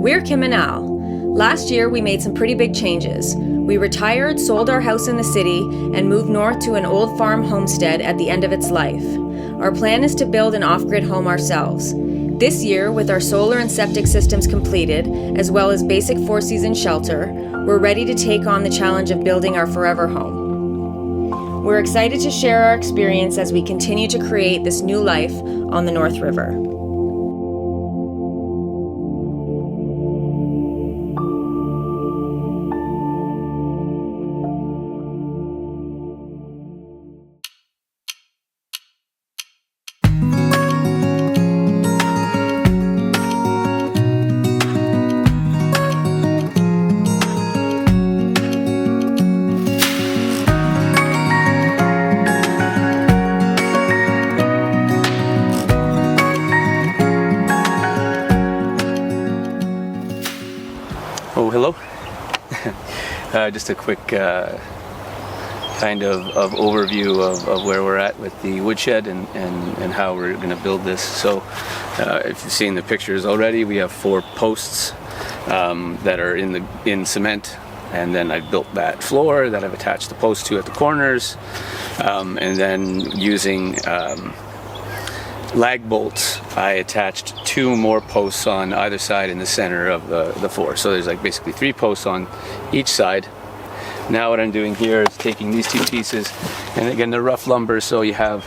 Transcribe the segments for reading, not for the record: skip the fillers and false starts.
We're Kim and Al. Last year, we made some pretty big changes. We retired, sold our house in the city, and moved north to an old farm homestead at the end of its life. Our plan is to build an off-grid home ourselves. This year, with our solar and septic systems completed, as well as basic four-season shelter, we're ready to take on the challenge of building our forever home. We're excited to share our experience as we continue to create this new life on the North River. Oh, hello. Just a quick kind of overview of where we're at with the woodshed and how we're going to build this. So if you've seen the pictures already, we have 4 posts that are in cement, and then I've built that floor that I've attached the post to at the corners, and then using lag bolts, I attached 2 more posts on either side in the center of the floor. So there's like basically 3 posts on each side. Now what I'm doing here is taking these 2 pieces, and again they're rough lumber, so you have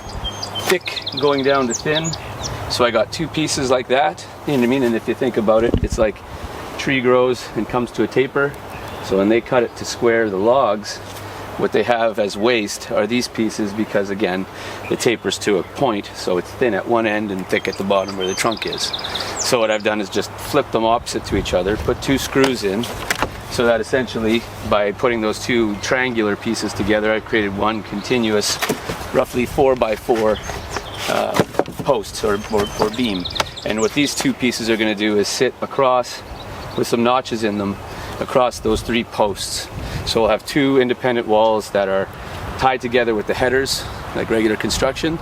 thick going down to thin. So I got 2 pieces like that, you know what I mean? And if you think about it, it's like tree grows and comes to a taper. So when they cut it to square the logs, what they have as waste are these pieces, because again it tapers to a point, so it's thin at one end and thick at the bottom where the trunk is. So what I've done is just flip them opposite to each other, put 2 screws in, so that essentially by putting those 2 triangular pieces together, I've created one continuous roughly 4x4 post or beam. And what these 2 pieces are going to do is sit across with some notches in them across those 3 posts. So we'll have 2 independent walls that are tied together with the headers, like regular construction.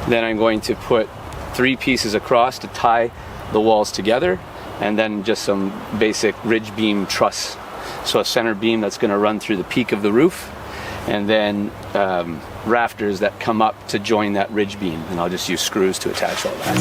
Then I'm going to put 3 pieces across to tie the walls together, and then just some basic ridge beam truss. So a center beam that's going to run through the peak of the roof, and then rafters that come up to join that ridge beam. And I'll just use screws to attach all that.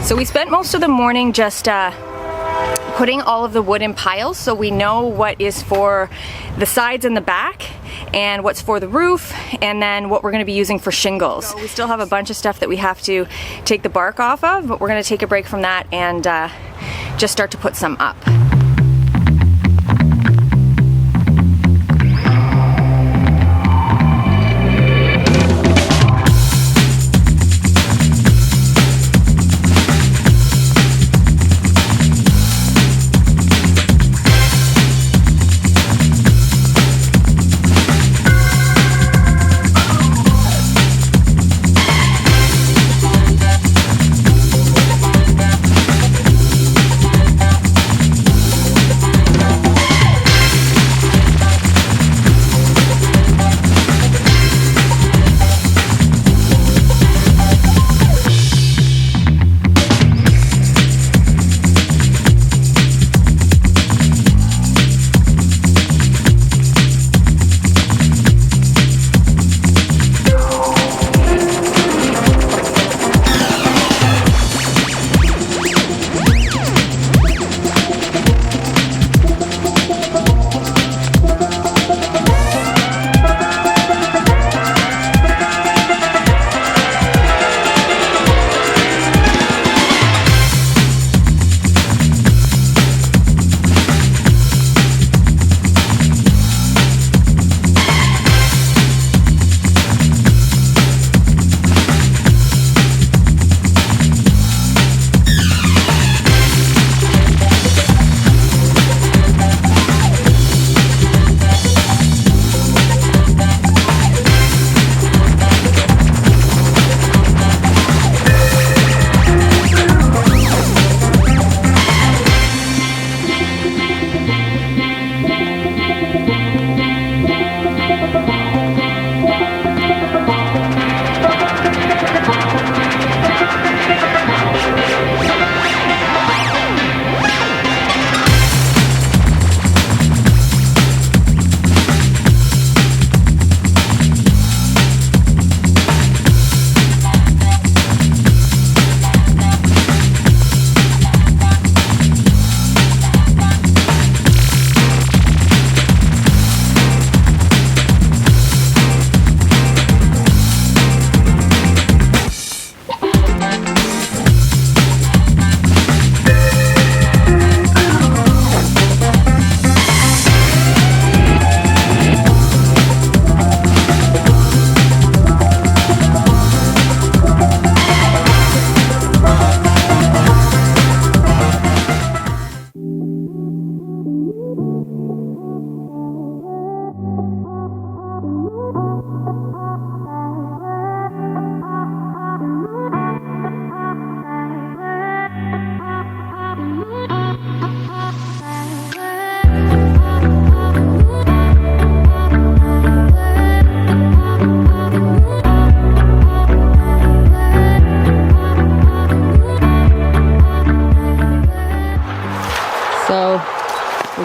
So we spent most of the morning just putting all of the wood in piles, so we know what is for the sides and the back and what's for the roof, and then what we're going to be using for shingles. So we still have a bunch of stuff that we have to take the bark off of, but we're going to take a break from that and just start to put some up.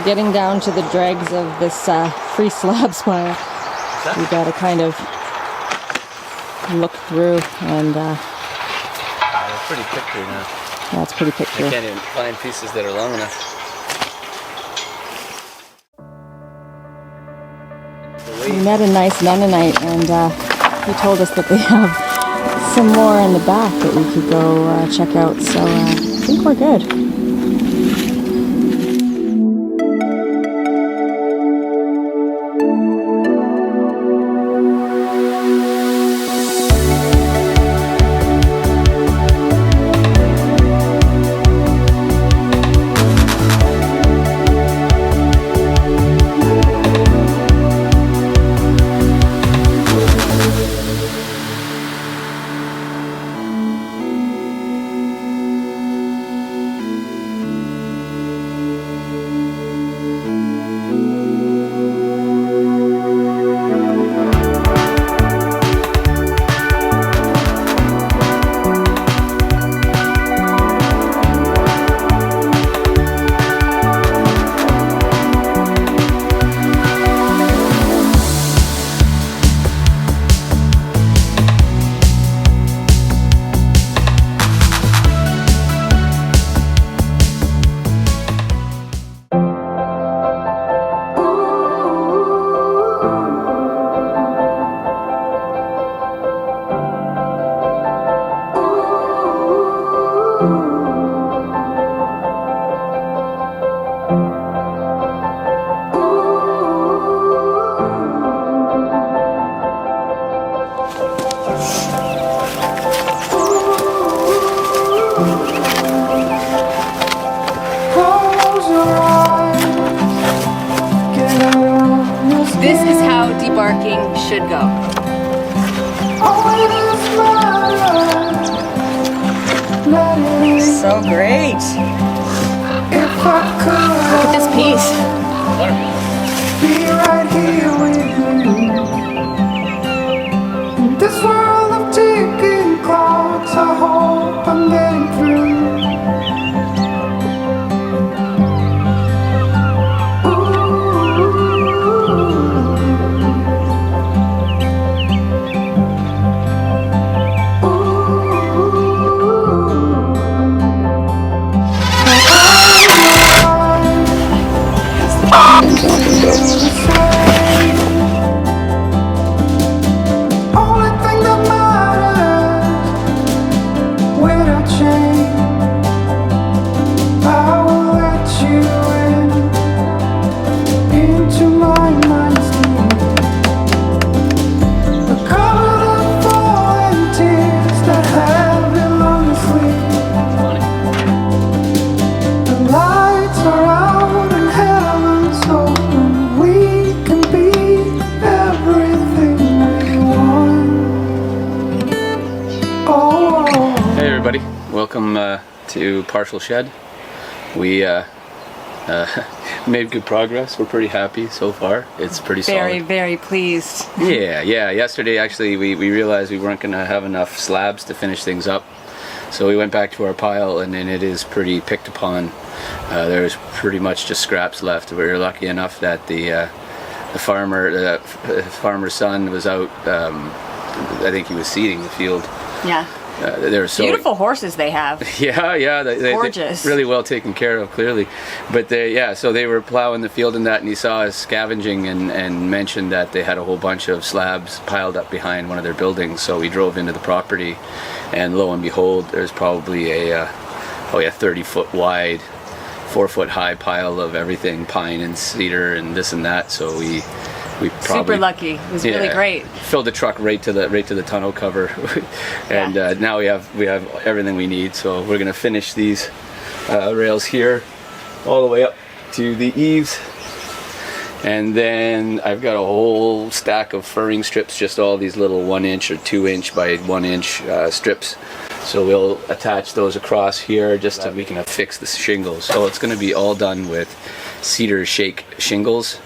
we're getting down to the dregs of this free slabs pile. We got to kind of look through, and It's pretty picture now. that's pretty I picture. can't even find pieces that are long enough. We met a nice Mennonite, and he told us that they have some more in the back that we could go check out, so I think we're good. This is how debarking should go. So great. Look at this piece. Be right here with you. In this world of ticking clocks, I hope I'm getting through. Only thing that matters when I change, I will let you into my mind's the cover of falling tears that have been long asleep. The lights are out and heaven's open. We can be everything we want. Oh. Hey everybody, welcome to Partial Shed. We made good progress. We're pretty happy so far. It's pretty Very, solid. very pleased. Yeah. Yesterday actually we realized we weren't going to have enough slabs to finish things up. So we went back to our pile, and then it is pretty picked upon. There's pretty much just scraps left. We were lucky enough that the farmer's son was out. I think he was seeding the field. Yeah. They're so Beautiful horses they have. Yeah, they're Gorgeous. really well taken care of, clearly. But so they were plowing the field and that, and he saw us scavenging and mentioned that they had a whole bunch of slabs piled up behind one of their buildings. So we drove into the property, and lo and behold, there's probably a 30-foot wide, 4-foot high pile of everything, pine and cedar and this and that. So we probably Super lucky. It was really great. Filled the truck right to the tonneau cover, and now we have everything we need. So we're gonna finish these rails here, all the way up to the eaves, and then I've got a whole stack of furring strips, just all these little 1-inch or 2-inch by 1-inch strips. So we'll attach those across here just so we can affix the shingles. So it's gonna be all done with cedar shake shingles,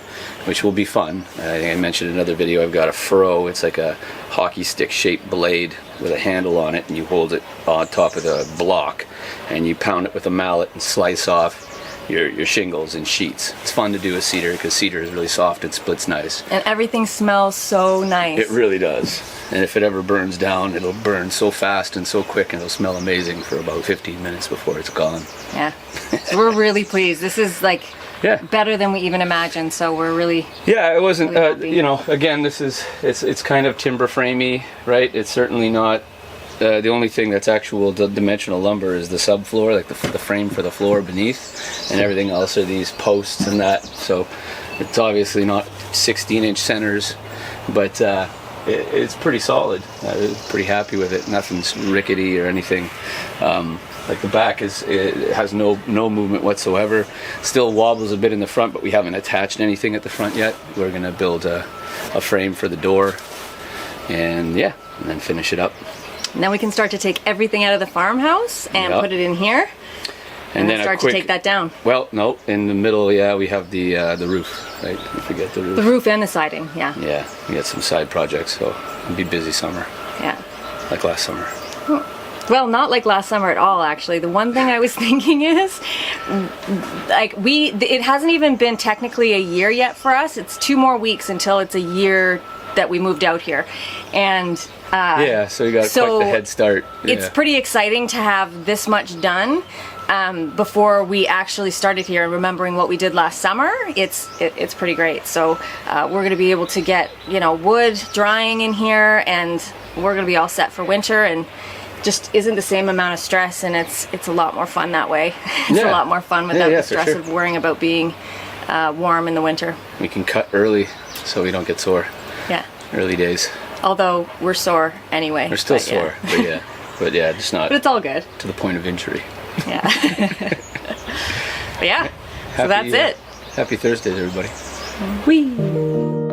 which will be fun. I think I mentioned in another video, I've got a furrow. It's like a hockey stick shaped blade with a handle on it, and you hold it on top of the block and you pound it with a mallet and slice off your shingles and sheets. It's fun to do with cedar because cedar is really soft and splits nice. And everything smells so nice. It really does. And if it ever burns down, it'll burn so fast and so quick, and it'll smell amazing for about 15 minutes before it's gone. Yeah. So we're really pleased. This is like better than we even imagined, so we're really it wasn't really you know, again, it's kind of timber framey, right? It's certainly not the only thing that's actual dimensional lumber is the subfloor, like the frame for the floor beneath, and everything else are these posts and that. So it's obviously not 16-inch centers, but it's pretty solid. I'm pretty happy with it. Nothing's rickety or anything. Like the back it has no movement whatsoever. Still wobbles a bit in the front, but we haven't attached anything at the front yet. We're gonna build a frame for the door, and then finish it up. And then we can start to take everything out of the farmhouse and put it in here, and then start to take that down. Well, no, in the middle, we have the roof, right? You forget the roof. The roof and the siding, Yeah, we got some side projects, so it'll be busy summer. Yeah. Like last summer. Well, not like last summer at all, actually. The one thing I was thinking is, like, it hasn't even been technically a year yet for us. It's 2 more weeks until it's a year that we moved out here. And so we got quite the head start. It's pretty exciting to have this much done before we actually started here. And remembering what we did last summer, it's pretty great. So we're going to be able to get wood drying in here, and we're going to be all set for winter, and just isn't the same amount of stress, and it's a lot more fun that way. It's a lot more fun without the stress of worrying about being warm in the winter. We can cut early so we don't get sore. Yeah. Early days. Although we're sore anyway. We're still sore, but just not. But it's all good. To the point of injury. Yeah. But so that's it. Happy Thursdays, everybody. Whee!